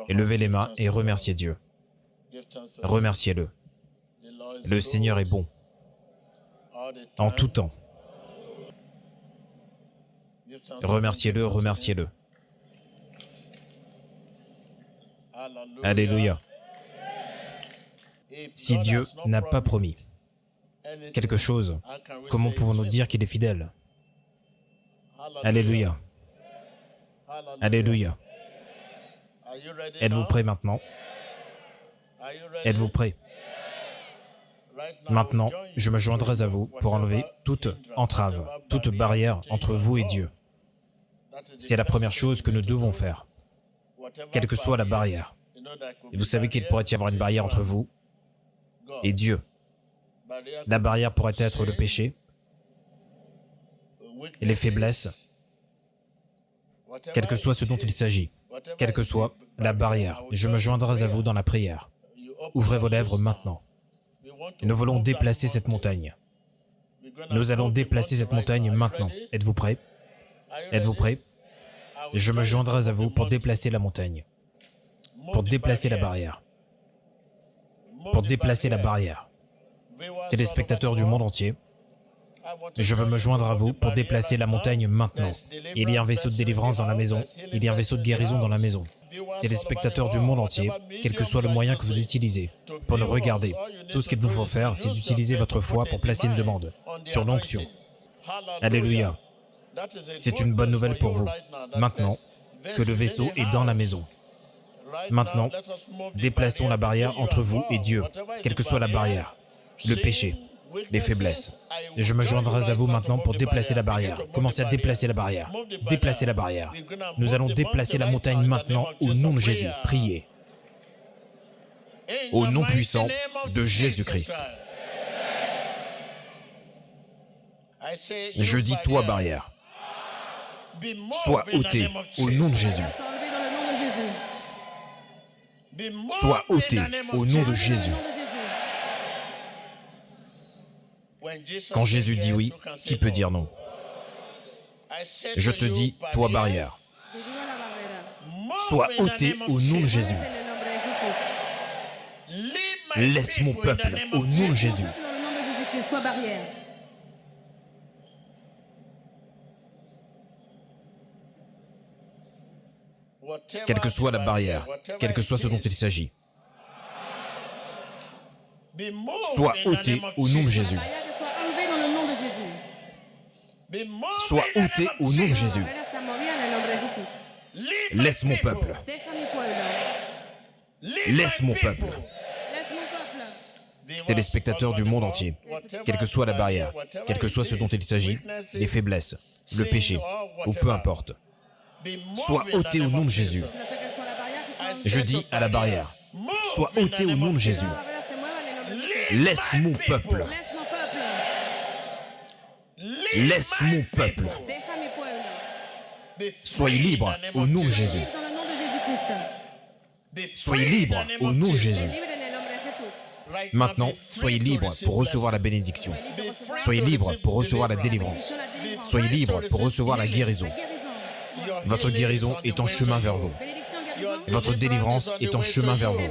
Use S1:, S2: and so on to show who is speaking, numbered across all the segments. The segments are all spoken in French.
S1: et levez les mains et remerciez Dieu. Remerciez-le. Le Seigneur est bon en tout temps. Remerciez-le, remerciez-le. Alléluia. Si Dieu n'a pas promis quelque chose, comment pouvons-nous dire qu'il est fidèle? Alléluia. Alléluia. Êtes-vous prêts maintenant? Êtes-vous prêts? Maintenant, je me joindrai à vous pour enlever toute entrave, toute barrière entre vous et Dieu. C'est la première chose que nous devons faire, quelle que soit la barrière. Et vous savez qu'il pourrait y avoir une barrière entre vous et Dieu. La barrière pourrait être le péché et les faiblesses, quel que soit ce dont il s'agit, quelle que soit la barrière. Je me joindrai à vous dans la prière. Ouvrez vos lèvres maintenant. Et nous voulons déplacer cette montagne. Nous allons déplacer cette montagne maintenant. Êtes-vous prêts? Êtes-vous prêts? Je me joindrai à vous pour déplacer la montagne, pour déplacer la barrière, pour déplacer la barrière. Téléspectateurs du monde entier, je veux me joindre à vous pour déplacer la montagne maintenant. Il y a un vaisseau de délivrance dans la maison, il y a un vaisseau de guérison dans la maison. Téléspectateurs du monde entier, quel que soit le moyen que vous utilisez pour nous regarder, tout ce qu'il vous faut faire, c'est d'utiliser votre foi pour placer une demande sur l'onction. Alléluia. C'est une bonne nouvelle pour vous. Maintenant que le vaisseau est dans la maison. Maintenant, déplaçons la barrière entre vous et Dieu, quelle que soit la barrière, le péché, les faiblesses. Et je me joindrai à vous maintenant pour déplacer la barrière. Commencez à déplacer la barrière. Déplacez la barrière. Nous allons déplacer la montagne maintenant au nom de Jésus. Priez. Au nom puissant de Jésus-Christ. Je dis toi, barrière. Sois ôté au nom de Jésus. Sois ôté au nom de Jésus. Quand Jésus dit oui, qui peut dire non? Je te dis, toi, barrière. Sois ôté au nom de Jésus. Laisse mon peuple au nom de Jésus. Quelle que soit la barrière, quel que soit ce dont il s'agit. Sois ôté au nom de Jésus. Sois ôté au nom de Jésus. Laisse mon peuple. Laisse mon peuple. Téléspectateurs du monde entier, quelle que soit la barrière, quel que soit ce dont il s'agit, les faiblesses, le péché, ou peu importe. Sois ôté au nom de Jésus. Je dis à la barrière, sois ôté au nom de Jésus. Laisse mon peuple. Laisse mon peuple. Soyez libres au nom de Jésus. Soyez libres au nom de Jésus. Maintenant, soyez libres pour recevoir la bénédiction. Soyez libres pour recevoir la délivrance. Soyez libres pour recevoir la guérison. Votre guérison est en chemin vers vous. Votre délivrance est en chemin vers vous.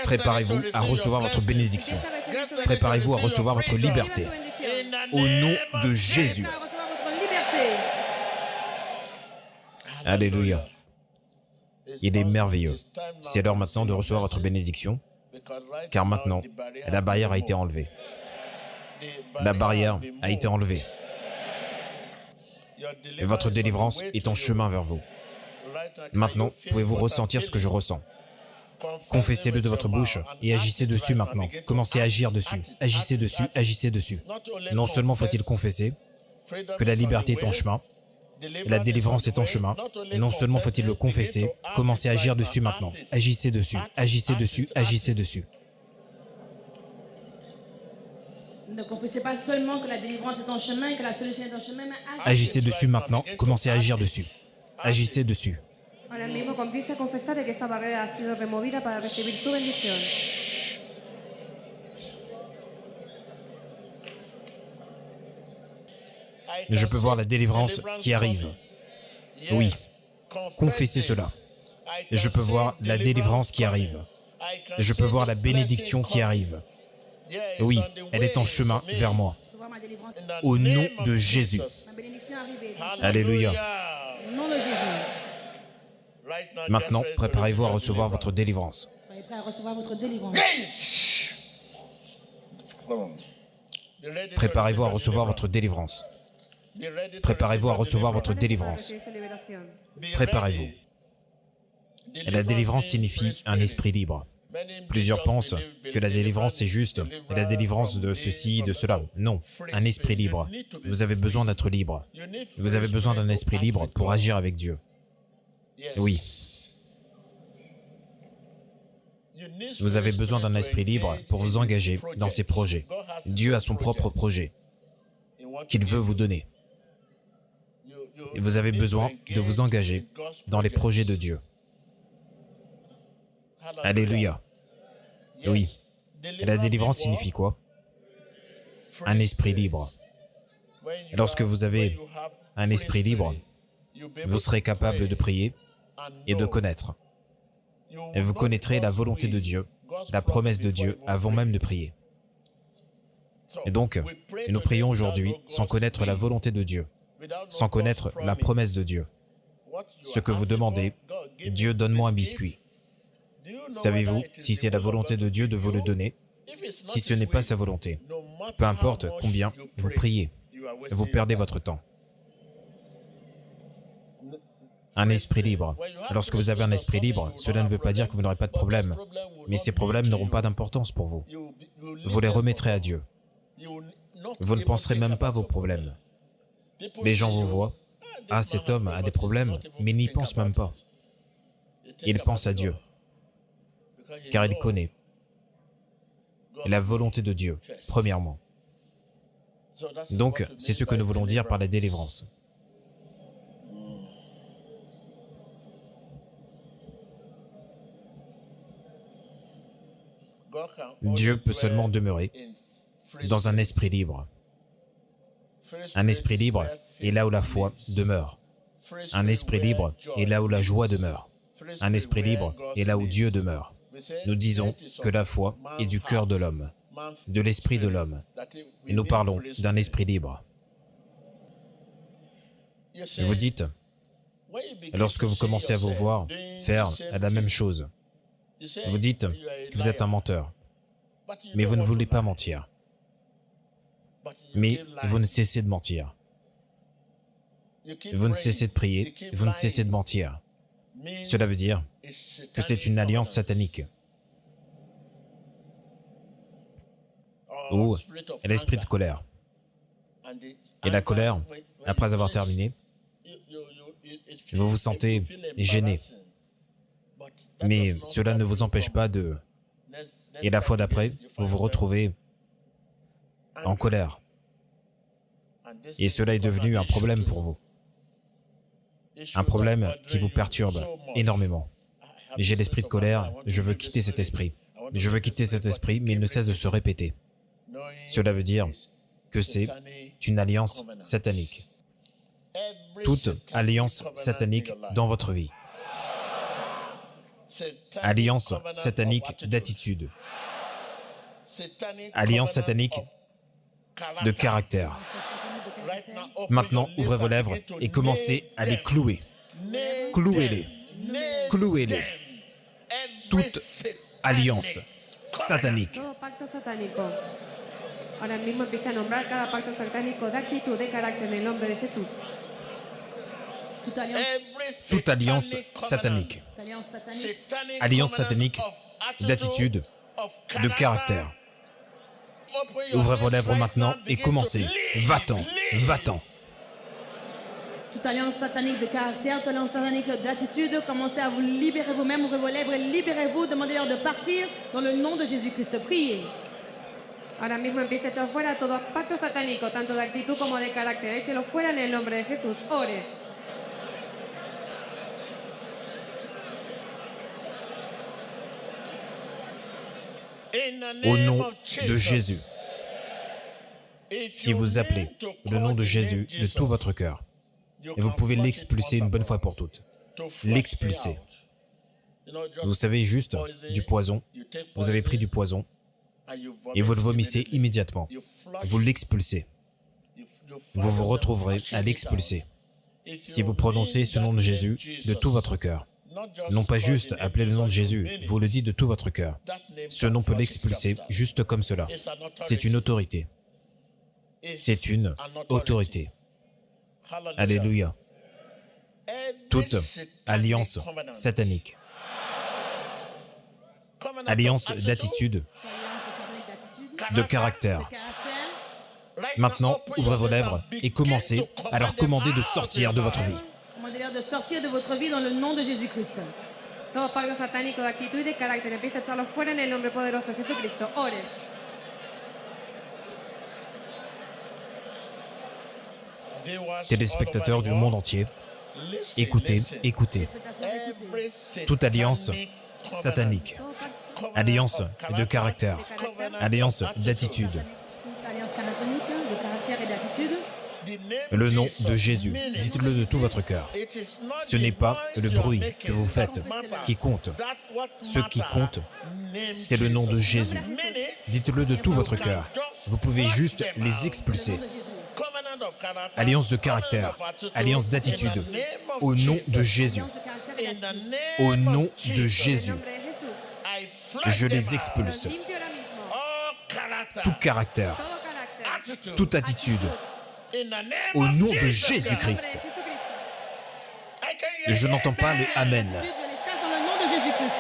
S1: Préparez-vous à recevoir votre bénédiction. Préparez-vous à recevoir votre liberté. Au nom de Jésus. Alléluia. Il est merveilleux. C'est l'heure maintenant de recevoir votre bénédiction, car maintenant, la barrière a été enlevée. La barrière a été enlevée. Et votre délivrance est en chemin vers vous. Maintenant, pouvez-vous ressentir ce que je ressens? Confessez-le de votre bouche et agissez dessus maintenant. Commencez à agir dessus. Agissez dessus, agissez dessus. Non seulement faut-il confesser que la liberté est en chemin, et la délivrance est en chemin, et non seulement faut-il le confesser, commencez à agir dessus maintenant. Agissez dessus, agissez dessus, agissez dessus.
S2: Ne confessez pas seulement que la délivrance est en chemin et que la solution est en chemin, mais
S1: agissez dessus maintenant, commencez à agir dessus. Agissez dessus.
S2: Ahora mismo comienza a confesar de que esa barrera ha sido removida para recibir su bendición.
S1: Je peux voir la délivrance qui arrive. Oui, confessez cela. Je peux voir la délivrance qui arrive. Je peux voir la bénédiction qui arrive. Oui, elle est en chemin vers moi.
S2: Je peux voir ma délivrance.
S1: Au nom de Jésus.
S2: Ma bénédiction arrivée.
S1: Alléluia.
S2: Au nom de Jésus.
S1: Maintenant, préparez-vous à recevoir votre délivrance.
S2: Soyez prêts à recevoir votre délivrance.
S1: Préparez-vous à recevoir votre délivrance. Préparez-vous à recevoir votre délivrance. Préparez-vous. Et la délivrance signifie un esprit libre. Plusieurs pensent que la délivrance c'est juste la délivrance de ceci, de cela. Non, un esprit libre. Vous avez besoin d'être libre. Vous avez besoin d'un esprit libre pour agir avec Dieu. Oui. Vous avez besoin d'un esprit libre pour vous engager dans ses projets. Dieu a son propre projet qu'il veut vous donner. Et vous avez besoin de vous engager dans les projets de Dieu. Alléluia. Oui. Et la délivrance signifie quoi? Un esprit libre. Et lorsque vous avez un esprit libre, vous serez capable de prier et de connaître. Et vous connaîtrez la volonté de Dieu, la promesse de Dieu avant même de prier. Et donc, nous prions aujourd'hui sans connaître la volonté de Dieu, sans connaître la promesse de Dieu. Ce que vous demandez, Dieu, donne-moi un biscuit. Savez-vous si c'est la volonté de Dieu de vous le donner? Si ce n'est pas sa volonté, peu importe combien vous priez, vous perdez votre temps. Un esprit libre. Lorsque vous avez un esprit libre, cela ne veut pas dire que vous n'aurez pas de problème, mais ces problèmes n'auront pas d'importance pour vous. Vous les remettrez à Dieu. Vous ne penserez même pas à vos problèmes. Les gens vous voient. Ah, cet homme a des problèmes, mais il n'y pense même pas. Il pense à Dieu, car il connaît la volonté de Dieu, premièrement. Donc, c'est ce que nous voulons dire par la délivrance. Dieu peut seulement demeurer dans un esprit libre. Un esprit libre est là où la foi demeure. Un esprit libre est là où la joie demeure. Un esprit libre est là où Dieu demeure. Nous disons que la foi est du cœur de l'homme, de l'esprit de l'homme. Et nous parlons d'un esprit libre. Vous dites, lorsque vous commencez à vous voir faire la même chose, vous dites que vous êtes un menteur, mais vous ne voulez pas mentir. Mais vous ne cessez de mentir. Vous ne cessez de prier, vous ne cessez de mentir. Cela veut dire que c'est une alliance satanique. Ou l'esprit de colère. Et la colère, après avoir terminé, vous vous sentez gêné. Mais cela ne vous empêche pas de... Et la fois d'après, vous vous retrouvez en colère. Et cela est devenu un problème pour vous. Un problème qui vous perturbe énormément. J'ai l'esprit de colère, je veux quitter cet esprit. Je veux quitter cet esprit, mais il ne cesse de se répéter. Cela veut dire que c'est une alliance satanique. Toute alliance satanique dans votre vie. Alliance satanique d'attitude. Alliance satanique de caractère. Maintenant, ouvrez vos lèvres et commencez à les clouer. Clouez-les. Clouez-les. Toute alliance satanique.
S3: Todo pacto satánico. Ahora mismo empieza a nombrar cada pacto satánico de actitud, de carácter en el nombre de Jesús.
S2: Toute alliance
S1: Toute alliance satanique.
S2: satanique,
S1: Alliance satanique d'attitude, de caractère. Ouvrez vos lèvres maintenant et commencez. Va-t'en, va-t'en.
S2: toute alliance satanique de caractère, toute alliance satanique d'attitude, commencez à vous libérer vous-même, ouvrez vos lèvres, libérez-vous, demandez-leur de partir dans le nom de Jésus-Christ. Priez.
S3: Ahora mismo empieza a echar fuera todo pacto satánico, tanto de actitud como de carácter. Échelo fuera en el nombre de Jesús. Ore.
S1: Au nom de Jésus. Si vous appelez le nom de Jésus de tout votre cœur, et vous pouvez l'expulser une bonne fois pour toutes. L'expulser. Vous savez, juste du poison. Vous avez pris du poison et vous le vomissez immédiatement. Vous l'expulsez. Vous vous retrouverez à l'expulser. Si vous prononcez ce nom de Jésus de tout votre cœur, non pas juste appeler le nom de Jésus, vous le dites de tout votre cœur. Ce nom peut l'expulser juste comme cela. C'est une autorité. C'est une autorité. Alléluia. Toute alliance satanique, alliance d'attitude, de caractère. Maintenant, ouvrez vos lèvres et commencez à leur commander de sortir de votre vie.
S2: Commandez-leur de sortir de votre vie dans le nom de Jésus-Christ.
S3: Todo pacto satánico de actitud y de carácter empieza a echarlo fuera en el nombre poderoso de Jesucristo. Ore.
S1: Téléspectateurs du monde entier, écoutez, écoutez. Toute alliance satanique, alliance de caractère, alliance d'attitude.
S2: Toute alliance satanique de caractère et d'attitude.
S1: Le nom de Jésus, dites-le de tout votre cœur. Ce n'est pas le bruit que vous faites qui compte. Ce qui compte, c'est le nom de Jésus. Dites-le de tout votre cœur. Vous pouvez juste les expulser. Alliance de caractère, alliance d'attitude, au nom de Jésus. Au nom de Jésus, je les expulse. Tout caractère, toute attitude, au nom de Jésus-Christ. Je n'entends pas le Amen.
S2: Je les chasse dans le nom de Jésus-Christ.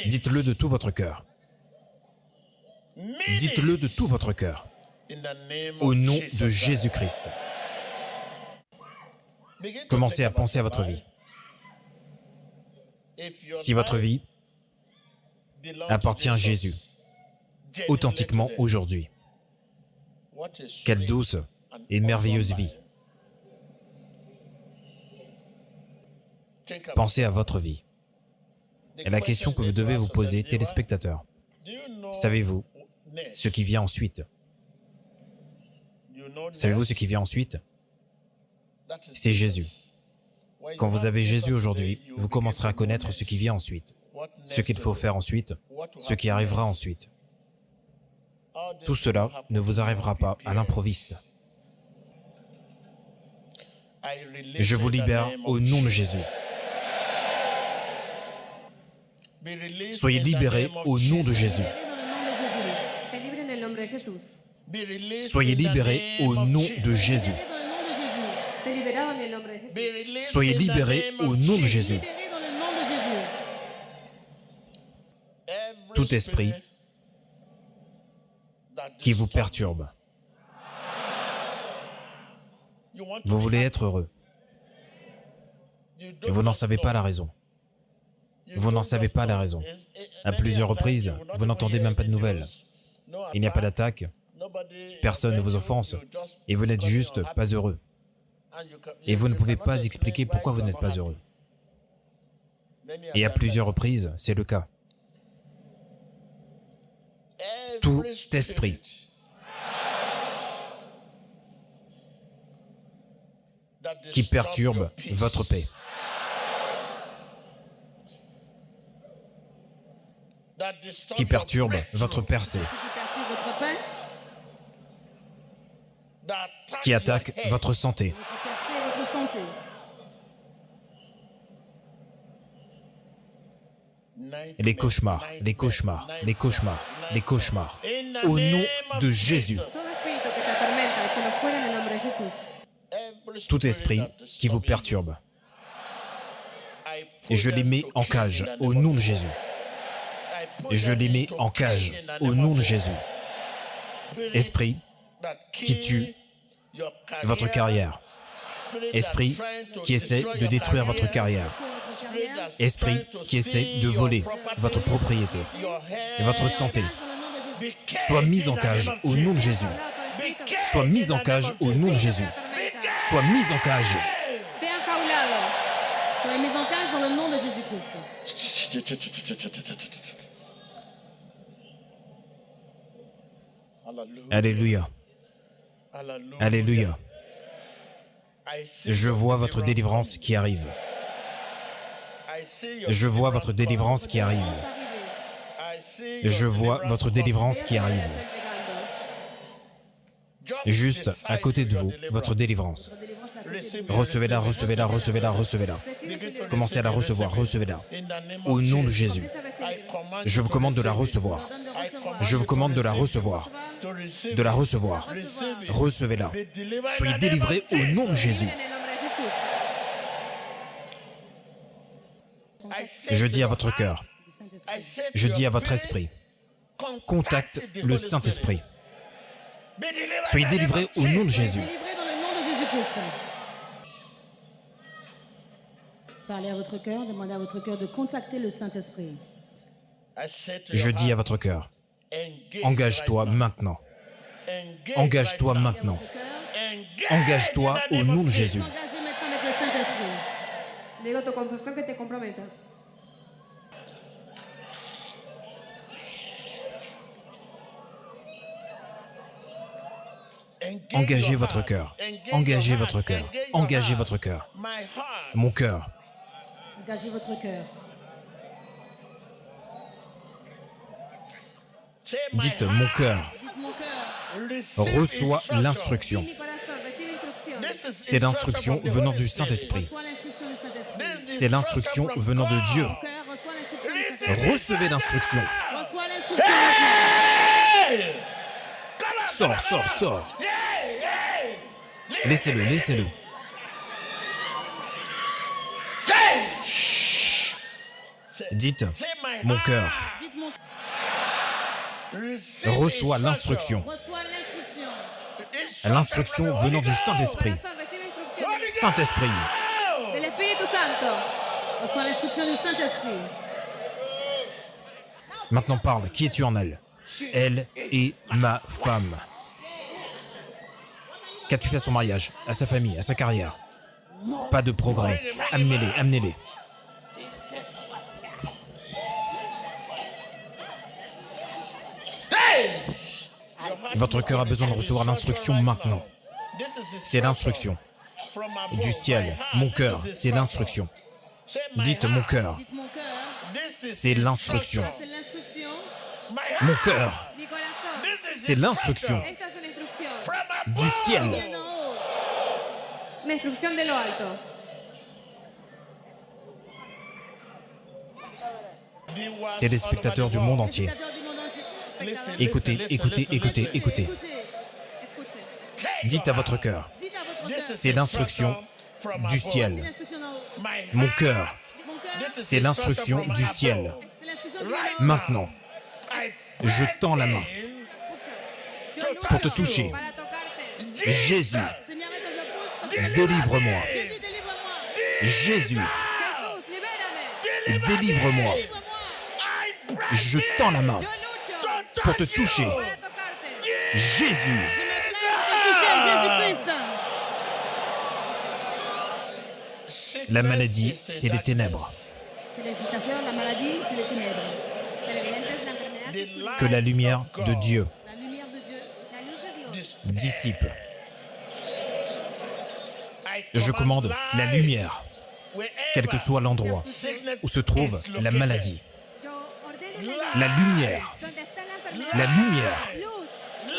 S1: Dites-le de tout votre cœur. Dites-le de tout votre cœur. Au nom de Jésus-Christ. Commencez à penser à votre vie. Si votre vie appartient à Jésus, authentiquement aujourd'hui, quelle douce et merveilleuse vie. Pensez à votre vie. Et la question que vous devez vous poser, téléspectateurs, savez-vous ce qui vient ensuite? Savez-vous ce qui vient ensuite? C'est Jésus. Quand vous avez Jésus aujourd'hui, vous commencerez à connaître ce qui vient ensuite, ce qu'il faut faire ensuite, ce qui arrivera ensuite. Tout cela ne vous arrivera pas à l'improviste. Je vous libère au nom de Jésus. Soyez libérés au nom de Jésus.
S3: Se libre en el nombre de Jesús.
S1: Soyez libérés au nom de Jésus.
S3: Se liberado en el nombre de Jesús.
S1: Soyez libérés au nom de Jésus.
S2: Libérés dans le nom de Jésus.
S1: Tout esprit qui vous perturbe. Vous voulez être heureux. Et vous n'en savez pas la raison. Vous n'en savez pas la raison. À plusieurs reprises, vous n'entendez même pas de nouvelles. Il n'y a pas d'attaque. Personne ne vous offense. Et vous n'êtes juste pas heureux. Et vous ne pouvez pas expliquer pourquoi vous n'êtes pas heureux. Et à plusieurs reprises, c'est le cas. Tout esprit qui perturbe votre paix, qui perturbe votre percée,
S2: Qui perturbe votre paix,
S1: qui attaque votre santé,
S2: votre percée et votre santé.
S1: les cauchemars, les cauchemars, les cauchemars, les cauchemars, au nom de Jésus.
S3: Todo espíritu que te atormenta, échalo fuera en el nombre de Jesús.
S1: Tout esprit qui vous perturbe, et je les mets en cage au nom de Jésus. Et je les mets en cage au nom de Jésus. Esprit qui tue votre carrière. Esprit qui essaie de détruire votre carrière. Esprit qui essaie de voler votre propriété et votre santé. Sois mis en cage au nom de Jésus. Sois mis en cage au nom de Jésus. Sois mis en cage.
S3: Sea enjaulado.
S2: Soyez mis en cage dans le nom de Jésus-Christ.
S1: Alléluia. Alléluia. Je vois votre délivrance qui arrive. Je vois votre délivrance qui arrive. Je vois votre délivrance qui arrive. Juste à côté de vous, votre délivrance. Recevez-la, recevez-la, recevez-la, recevez-la. Commencez à la recevoir, recevez-la. Au nom de Jésus, je vous commande de la recevoir. Je vous commande de la recevoir. De la recevoir. Recevez-la. Soyez délivrés au nom de Jésus. Je dis à votre cœur, je dis à votre esprit, contacte le Saint-Esprit. Soyez délivrés au nom de Jésus.
S2: Délivrés dans le nom de Jésus-Christ. Parlez à votre cœur, demandez à votre cœur de contacter le Saint-Esprit.
S1: Je dis à votre cœur, engage-toi maintenant. Engage-toi maintenant. Engage-toi au nom de Jésus.
S2: Engagez maintenant avec le Saint-Esprit.
S3: Digo tu confesión que te comprometa.
S1: Engagez votre cœur. Engagez votre cœur. Engagez votre cœur. Mon cœur.
S2: Engagez votre cœur.
S1: Dites mon cœur.
S2: Dites mon cœur.
S1: Reçois l'instruction.
S3: Mi corazón recibe instrucción.
S1: C'est l'instruction venant du Saint-Esprit.
S2: Reçois l'instruction du Saint-Esprit.
S1: C'est l'instruction venant de Dieu.
S2: Mon cœur reçoit l'instruction du Saint-Esprit.
S1: Recevez l'instruction.
S2: Reçois l'instruction maintenant.
S1: Sors, sors, sors. Laissez-le, laissez-le. Dites mon cœur.
S2: Dites mon
S1: Reçois l'instruction.
S2: Reçois l'instruction.
S1: L'instruction venant du Saint-Esprit.
S3: Corazón recibe instrucción
S1: Saint-Esprit.
S3: del Espíritu Santo.
S2: Reçois l'instruction du Saint-Esprit.
S1: Maintenant parle. Qui es-tu en elle? Elle est ma femme. Qu'as-tu fait à son mariage, à sa famille, à sa carrière? Pas de progrès. Amenez-les, amenez-les. Votre cœur a besoin de recevoir l'instruction maintenant. C'est l'instruction. Du ciel, mon cœur, c'est l'instruction. Dites mon cœur,
S2: Dites mon cœur.
S1: c'est l'instruction.
S2: C'est l'instruction.
S1: Mon cœur,
S3: Mi corazón.
S1: c'est l'instruction.
S3: Esta es una instrucción.
S1: Du ciel.
S2: Bien en haut.
S3: Una instrucción de lo alto.
S1: Téléspectateurs du monde entier,
S2: Spectateurs du monde entier.
S1: écoutez, écoutez, écoutez, écoutez.
S3: Escuche.
S1: Dites à votre cœur,
S2: Dites à votre cœur.
S1: c'est l'instruction du
S2: C'est
S1: ciel.
S2: l'instruction d'en haut.
S1: Mon cœur,
S2: Mon cœur.
S1: c'est l'instruction du ciel.
S2: C'est l'instruction du monde.
S1: Maintenant, je tends la main
S3: Yo
S1: pour te
S3: lucho
S1: toucher.
S3: para tocarte.
S1: Jésus,
S2: Seigneur, je pousse.
S1: délivre-moi.
S2: Jésus, délivre-moi.
S1: Jésus,
S3: Jesús, libérame.
S1: délivre-moi.
S2: Délivre-moi.
S1: Je tends la main
S3: Yo lucho
S1: pour te toucher.
S3: para tocarte.
S1: Jésus,
S2: Toucher Jésus-Christ.
S1: la maladie, c'est les ténèbres.
S2: C'est l'hésitation, la maladie, c'est les ténèbres.
S3: Televidentes, la enfermedad es oscuridad.
S1: Que la lumière de Dieu
S2: La lumière de Dieu.
S3: La luz de Dios.
S1: dissipe. Je commande la lumière, quel que soit l'endroit où se trouve la maladie.
S3: Yo ordeno
S1: La lumière,
S3: donde está la enfermedad.
S1: la lumière,
S3: Luz.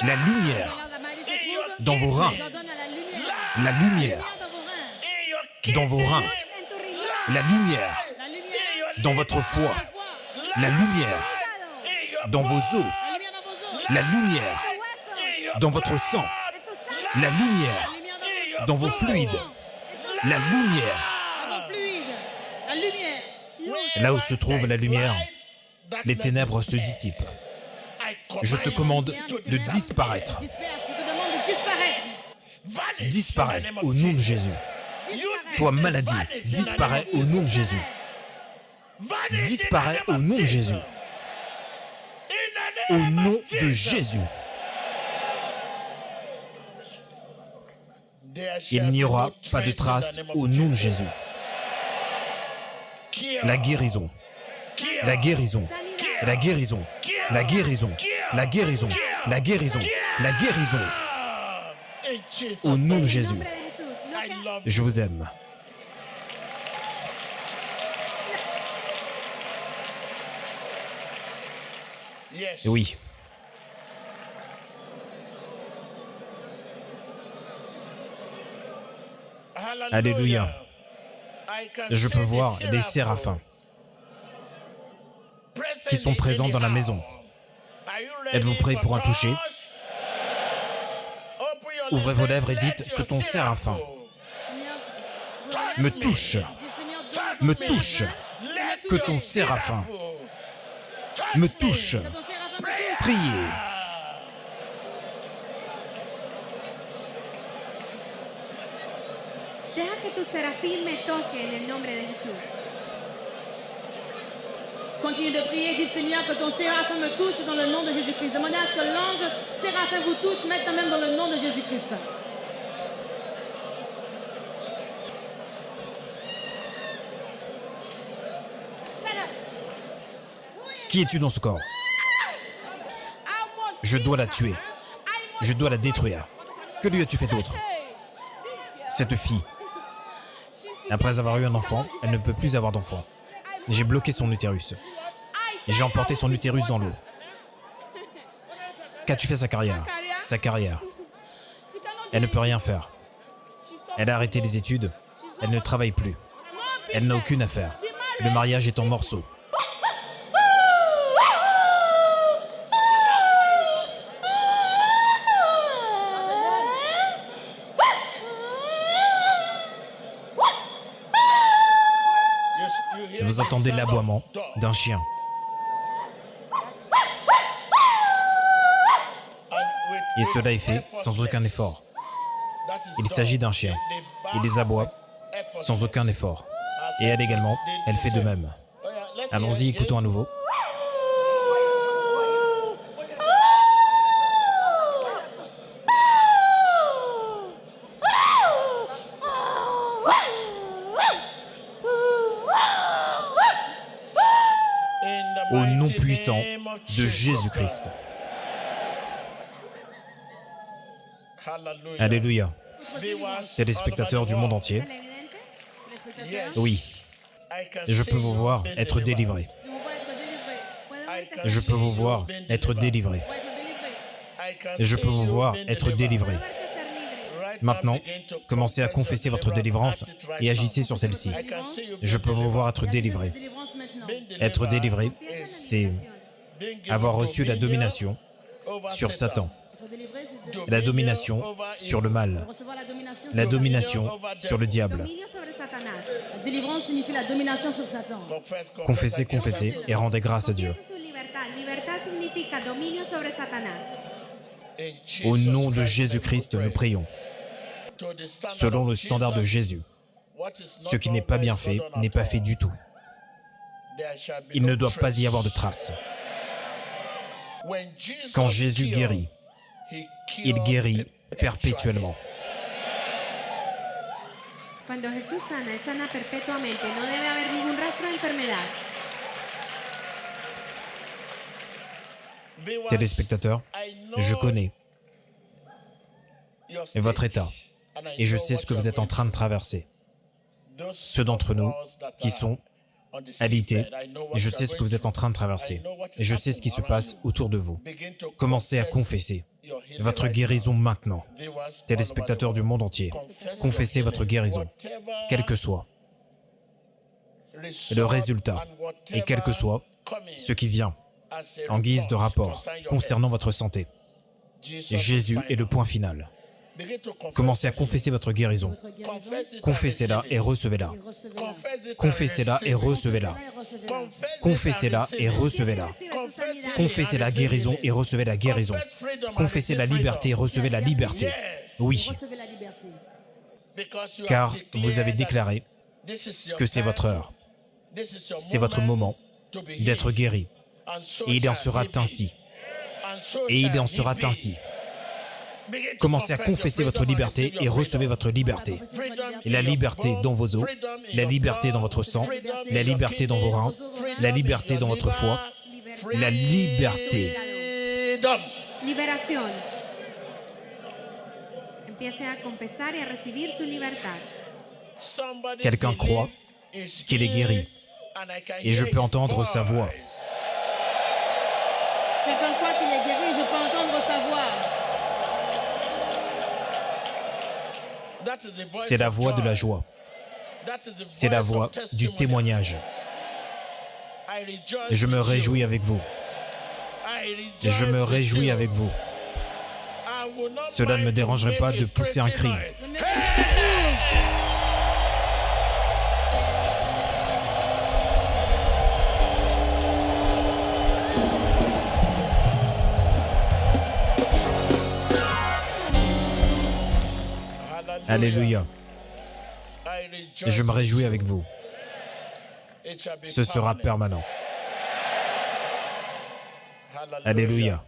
S1: la lumière
S2: Alors la maladie se trouve.
S1: dans vos reins,
S2: J'ordonne à la lumière.
S1: la lumière
S2: Lumière dans vos reins.
S1: dans vos reins,
S3: En tu riñón.
S1: la lumière
S2: La lumière
S1: dans votre foie,
S2: dans vos foies.
S1: la lumière dans vos os,
S2: La lumière dans vos os.
S1: la lumière
S3: Huesos.
S1: dans votre sang,
S3: De tu sangre.
S1: la lumière
S2: La lumière
S1: dans vos fluides, la lumière
S2: dans vos fluides. La lumière.
S1: là où se trouve la lumière, les ténèbres se dissipent. Je te commande de disparaître.
S2: Disperse. Je te demande de disparaître.
S1: Disparais au nom de Jésus. Toi, maladie, disparais au nom de Jésus. Disparais au nom de Jésus. Au nom de Jésus. Il n'y aura pas de trace au nom de Jésus. La guérison. La guérison. La guérison. La guérison. La guérison. La guérison. La guérison. Au nom de Jésus.
S3: En nombre de Jesús. No te-
S1: Je vous aime. Oui. Alléluia. Je peux voir les séraphins qui sont présents dans la maison. Êtes-vous prêts pour un toucher? Ouvrez vos lèvres et dites que ton séraphin me touche, me touche, que ton séraphin me touche. Priez.
S3: Deja que tu serafín me toque en el nombre de Jesús.
S2: Continue de prier, dis Seigneur que ton séraphin me touche dans le nom de Jésus-Christ. Demandez à ce que l'ange séraphin vous touche maintenant même dans le nom de Jésus-Christ.
S1: Qui es-tu dans ce corps? Je dois la tuer. Je dois la détruire. Que lui as-tu fait d'autre? Cette fille. Après avoir eu un enfant, elle ne peut plus avoir d'enfant. J'ai bloqué son utérus. J'ai emporté son utérus dans l'eau. Qu'as-tu fait sa carrière? Sa carrière. Elle ne peut rien faire. Elle a arrêté les études. Elle ne travaille plus. Elle n'a aucune affaire. Le mariage est en morceaux. Vous entendez l'aboiement d'un chien. Et cela est fait sans aucun effort. Il s'agit d'un chien. Il les aboie sans aucun effort. Et elle également, elle fait de même. Allons-y, écoutons à nouveau. Au nom puissant de Jésus-Christ. Alléluia. Téléspectateurs du monde entier, oui, je peux vous voir être délivrés. Je peux vous voir être délivrés. Je peux vous voir être délivrés. Maintenant, commencez à confesser votre délivrance et agissez sur celle-ci. Je peux vous voir être délivrés. Être délivré, c'est avoir reçu la domination sur Satan, la domination sur le mal, la domination sur le diable.
S3: Dominio sobre Satanás.
S2: La délivrance signifie la domination sur Satan.
S1: Confessez, confessez et rendez grâce à Dieu.
S3: Confiese su libertad. Libertad significa dominio sobre Satanás.
S1: Au nom de Jésus-Christ, nous prions. Selon le standard de Jésus, ce qui n'est pas bien fait n'est pas fait du tout. Il ne doit pas y avoir de traces. Quand Jésus guérit, il guérit perpétuellement.
S3: Cuando Jesús sana, Él sana perpetuamente. No debe haber ningún rastro de enfermedad.
S1: Téléspectateurs, je connais votre état et je sais ce que vous êtes en train de traverser. Ceux d'entre nous qui sont alités, et je sais ce que vous êtes en train de traverser. Et je sais ce qui se passe autour de vous. Commencez à confesser votre guérison maintenant. Téléspectateurs du monde entier, confessez votre guérison, quel que soit le résultat et quel que soit ce qui vient en guise de rapport concernant votre santé. Jésus est le point final. Commencez à confesser votre guérison. Confessez-la et recevez-la. Confessez-la et recevez-la. Confessez-la et recevez-la. Confessez la guérison et recevez la guérison. Confessez la liberté et recevez la liberté. Oui,
S2: Recevez la liberté.
S1: car vous avez déclaré que c'est votre heure. C'est votre moment d'être guéri. Et il en sera ainsi. Et il en sera ainsi. Commencez à confesser votre liberté et recevez votre liberté. Et la liberté dans vos os, la liberté dans votre sang, la liberté dans vos reins, la liberté dans votre foie, la liberté.
S3: Liberación. Empiece a confesar y a recibir su libertad.
S1: Quelqu'un croit qu'il est guéri et je peux entendre sa voix.
S2: Quelqu'un croit qu'il est guéri, je peux entendre sa voix.
S1: C'est la voix de la joie. C'est la voix du témoignage. Je me réjouis avec vous. Je me réjouis avec vous. Cela ne me dérangerait pas de pousser un cri.
S2: Je me réjouis.
S1: Alléluia. Je me réjouis avec vous. Ce sera permanent. Alléluia.